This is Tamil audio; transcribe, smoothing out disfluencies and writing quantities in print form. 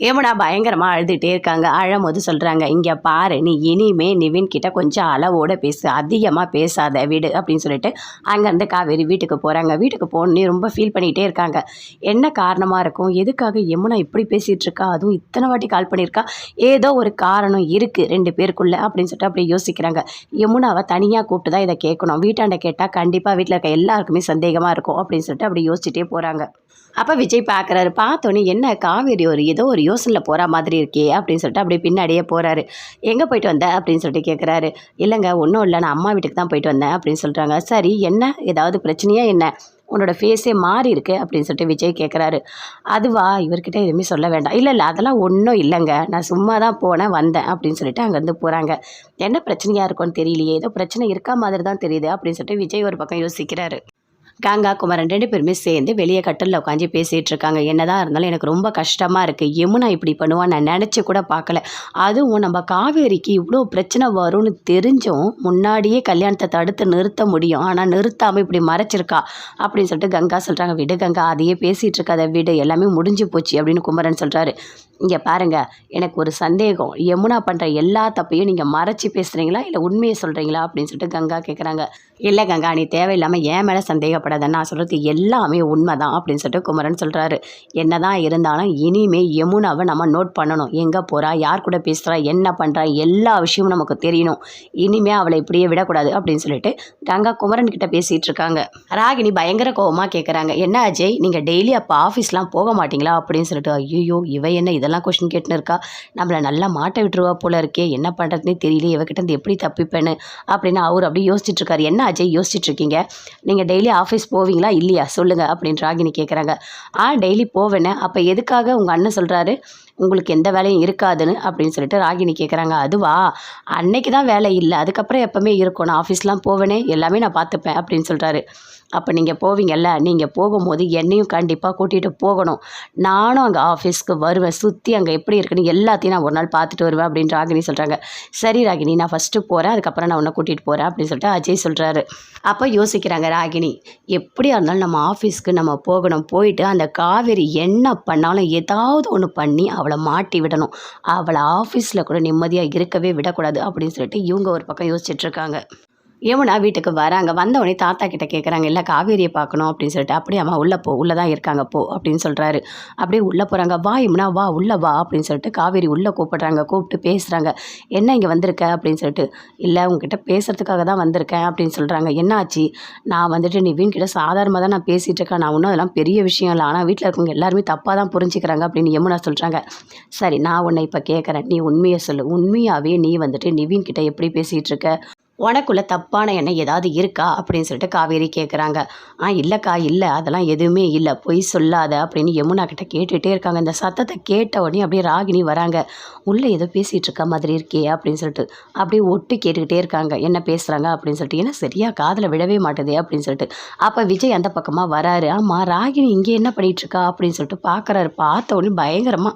யமுனா பயங்கரமாக அழுதுகிட்டே இருக்காங்க. அழும்போது சொல்கிறாங்க, இங்கே பாரு, நீ இனிமே நிவின் கிட்ட கொஞ்சம் அளவோடு பேசு, அதிகமாக பேசாத விடு அப்படின்னு சொல்லிட்டு அங்கேருந்து காவேரி வீட்டுக்கு போகிறாங்க. வீட்டுக்கு போகணுன்னே ரொம்ப ஃபீல் பண்ணிகிட்டே இருக்காங்க. என்ன காரணமாக இருக்கும், எதுக்காக யமுனா இப்படி பேசிகிட்டு இருக்கா, அதுவும் இத்தனை வாட்டி கால் பண்ணியிருக்கா, ஏதோ ஒரு காரணம் இருக்குது ரெண்டு பேருக்குள்ளே அப்படின்னு சொல்லிட்டு அப்படியே யோசிக்கிறாங்க. யமுனாவை தனியாக கூப்பிட்டு தான் இதை கேட்கணும், வீட்டாண்ட கேட்டால் கண்டிப்பாக வீட்டில் இருக்க எல்லாருக்குமே சந்தேகமாக இருக்கும் அப்படின்னு சொல்லிட்டு அப்படி யோசிச்சுட்டே போகிறாங்க. அப்போ விஜய் பார்க்குறாரு. பார்த்தோன்னே என்ன காவேரி ஏதோ ஒரு யோசனையில் போகிற மாதிரி இருக்கே அப்படின்னு சொல்லிட்டு அப்படியே பின்னாடியே போகிறாரு. எங்கே போயிட்டு வந்த அப்படின்னு சொல்லிட்டு கேட்குறாரு. இல்லைங்க ஒன்றும் இல்லை, நான் அம்மா வீட்டுக்கு தான் போயிட்டு வந்தேன் அப்படின்னு சொல்கிறாங்க. சரி, என்ன ஏதாவது பிரச்சனையா என்ன, உன்னோட ஃபேஸே மாறி இருக்கு அப்படின்னு சொல்லிட்டு விஜய் கேட்குறாரு. அதுவா, இவர்கிட்ட எதுவுமே சொல்ல வேண்டாம். இல்லை அதெல்லாம் ஒன்றும் இல்லைங்க, நான் சும்மா தான் போனேன் வந்தேன் அப்படின்னு சொல்லிட்டு அங்கேருந்து போகிறாங்க. என்ன பிரச்சனையாக இருக்கும்னு தெரியலையே, ஏதோ பிரச்சனை இருக்கா மாதிரி தான் தெரியுது அப்படின்னு சொல்லிட்டு விஜய் ஒரு பக்கம் யோசிக்கிறாரு. கங்கா குமரன் ரெண்டு பேருமே சேர்ந்து வெளியே கட்டிலில் உட்காந்து பேசிகிட்டு இருக்காங்க. என்னதான் இருந்தாலும் எனக்கு ரொம்ப கஷ்டமாக இருக்குது, யமுனா இப்படி பண்ணுவான்னு நான் நினச்சி கூட பார்க்கல. அதுவும் நம்ம காவேரிக்கு இவ்வளோ பிரச்சனை வரும்னு தெரிஞ்சும் முன்னாடியே கல்யாணத்தை தடுத்து நிறுத்த முடியும், ஆனால் நிறுத்தாமல் இப்படி மறைச்சிருக்கா அப்படின்னு சொல்லிட்டு கங்கா சொல்கிறாங்க. விடு கங்கா, அதையே பேசிகிட்டு இருக்காத விடு, எல்லாமே முடிஞ்சு போச்சு அப்படின்னு குமரன் சொல்கிறாரு. இங்கே பாருங்கள், எனக்கு ஒரு சந்தேகம், யமுனா பண்ணுற எல்லா தப்பையும் நீங்கள் மறைச்சி பேசுகிறீங்களா இல்லை உண்மையை சொல்கிறீங்களா அப்படின்னு சொல்லிட்டு கங்கா கேட்குறாங்க. இல்லை கங்கா, நீ தேவையில்லாமல் என் மேலே சந்தேகப்படாத, நான் சொல்கிறது எல்லாமே உண்மை தான் அப்படின்னு சொல்லிட்டு குமரன் சொல்கிறாரு. என்ன தான் இருந்தாலும் இனிமே யமுனாவை நம்ம நோட் பண்ணணும், எங்கே போகிறா, யார் கூட பேசுகிறா, என்ன பண்ணுறா, எல்லா விஷயமும் நமக்கு தெரியணும், இனிமே அவளை இப்படியே விடக்கூடாது அப்படின்னு சொல்லிட்டு கங்கா குமரன் கிட்ட பேசிகிட்டு இருக்காங்க. ராகினி பயங்கர கோவமாக கேட்குறாங்க. என்ன அஜய், நீங்கள் டெய்லி அப்போ ஆஃபீஸ்லாம் போக மாட்டிங்களா அப்படின்னு சொல்லிட்டு. ஐயோ, இவ என்ன இதெல்லாம் கொஸ்டின் கேட்டுன்னு இருக்கா, நம்மளை நல்லா மாட்ட விட்டுருவா போல இருக்கே, என்ன பண்ணுறதுனே தெரியல, இவகிட்ட இருந்து எப்படி தப்பிப்பேன்னு அப்படின்னு அவர் அப்படி யோசிச்சுட்டு இருக்காரு. என்ன அஜய் யோசிச்சுட்டு இருக்கீங்க, நீங்கள் டெய்லி ஆஃபீஸ் போவீங்களா இல்லையா சொல்லுங்கள் அப்படின்னு ராகினி கேட்குறாங்க. டெய்லி போவேன்னு, அப்போ எதுக்காக உங்கள் அண்ணன் சொல்கிறாரு உங்களுக்கு எந்த வேலையும் இருக்காதுன்னு அப்படின்னு சொல்லிட்டு ராகினி கேட்குறாங்க. அதுவா, அன்னைக்கு தான் வேலை இல்லை, அதுக்கப்புறம் எப்போவுமே இருக்கும், நான் ஆஃபீஸ்லாம் போவேனே, எல்லாமே நான் பார்த்துப்பேன் அப்படின்னு சொல்கிறாரு. அப்போ நீங்கள் போவீங்கல்ல, நீங்கள் போகும்போது என்னையும் கண்டிப்பாக கூட்டிகிட்டு போகணும், நானும் அங்கே ஆஃபீஸ்க்கு வருவேன், சுற்றி அங்கே எப்படி இருக்குன்னு எல்லாத்தையும் நான் ஒரு நாள் பார்த்துட்டு வருவேன் அப்படின்னு ராகினி சொல்கிறாங்க. சரி ராகினி, நான் ஃபஸ்ட்டு போகிறேன், அதுக்கப்புறம் நான் உன்னை கூட்டிகிட்டு போகிறேன் அப்படின்னு சொல்லிட்டு அஜய் சொல்கிறாரு. அப்போ யோசிக்கிறாங்க ராகினி, எப்படியா இருந்தாலும் நம்ம ஆஃபீஸ்க்கு நம்ம போகணும், போயிட்டு அந்த காவேரி என்ன பண்ணாலும் ஏதாவது ஒன்று பண்ணி அவளை மாட்டி விடணும், அவளை ஆஃபீஸில் கூட நிம்மதியாக இருக்கவே விடக்கூடாது அப்படின்னு சொல்லிட்டு இவங்க ஒரு பக்கம் யோசிச்சுட்ருக்காங்க. யமுனா வீட்டுக்கு வராங்க. வந்தவொடனே தாத்தா கிட்ட கேட்குறாங்க, இல்லை காவேரியை பார்க்கணும் அப்படின்னு சொல்லிட்டு. அப்படியே அம்மா உள்ளே போ, உள்ளே தான் இருக்காங்க போ அப்படின்னு சொல்கிறாரு. அப்படியே உள்ளே போகிறாங்க. வா யமுனா வா, உள்ளே வா அப்படின்னு சொல்லிட்டு காவேரி உள்ளே கூப்பிட்றாங்க. கூப்பிட்டு பேசுகிறாங்க. என்ன இங்கே வந்திருக்க அப்படின்னு சொல்லிட்டு. இல்லை உங்ககிட்ட பேசுகிறதுக்காக தான் வந்திருக்கேன் அப்படின்னு சொல்கிறாங்க. என்ன ஆச்சு, நான் வந்துட்டு நிவின் கிட்ட சாதாரணமாக தான் நான் பேசிகிட்டு இருக்கேன், நான் ஒன்றும் அதெல்லாம் பெரிய விஷயம் இல்லை, ஆனால் வீட்டில் இருக்கவங்க எல்லாருமே தப்பாக தான் புரிஞ்சுக்கிறாங்க அப்படின்னு யமுனா சொல்கிறாங்க. சரி, நான் உன்னை இப்போ கேட்குறேன், நீ உண்மையை சொல்லு, உண்மையாகவே நீ வந்துட்டு நிவின் கிட்ட எப்படி பேசிகிட்டு இருக்க, உனக்குள்ள தப்பான எண்ணம் ஏதாவது இருக்கா அப்படின்னு சொல்லிட்டு காவேரி கேட்குறாங்க. இல்லைக்கா, இல்லை அதெல்லாம் எதுவுமே இல்லை, பொய் சொல்லாத அப்படின்னு யமுனா கிட்ட கேட்டுகிட்டே இருக்காங்க. இந்த சத்தத்தை கேட்ட உடனே அப்படியே ராகினி வராங்க. உள்ளே ஏதோ பேசிகிட்டு இருக்க மாதிரி இருக்கே அப்படின்னு சொல்லிட்டு அப்படியே ஒட்டு கேட்டுக்கிட்டே இருக்காங்க, என்ன பேசுகிறாங்க அப்படின்னு சொல்லிட்டு. ஏன்னா சரியாக காதில் விடவே மாட்டுதே அப்படின்னு சொல்லிட்டு. அப்போ விஜய் அந்த பக்கமாக வராரு. ஆமாம், ராகினி இங்கே என்ன பண்ணிகிட்ருக்கா அப்படின்னு சொல்லிட்டு பார்க்குறாரு. பார்த்த உடனே பயங்கரமாக